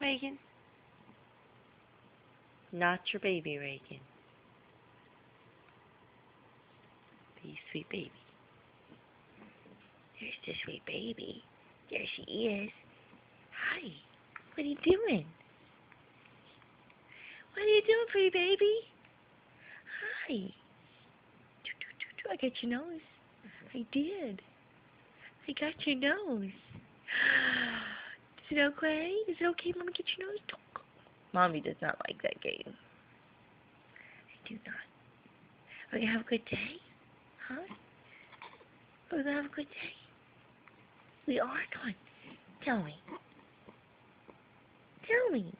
Reagan? Not your baby, Reagan. Be sweet baby. There's the sweet baby. There she is. Hi. What are you doing? What are you doing, pretty baby? Hi. I got your nose. I did. I got your nose. Is it okay? Is it okay, Mommy, get your nose? Mommy does not like that game. I do not. Are we gonna have a good day? Huh? Are we gonna have a good day? We are going. Tell me. Tell me.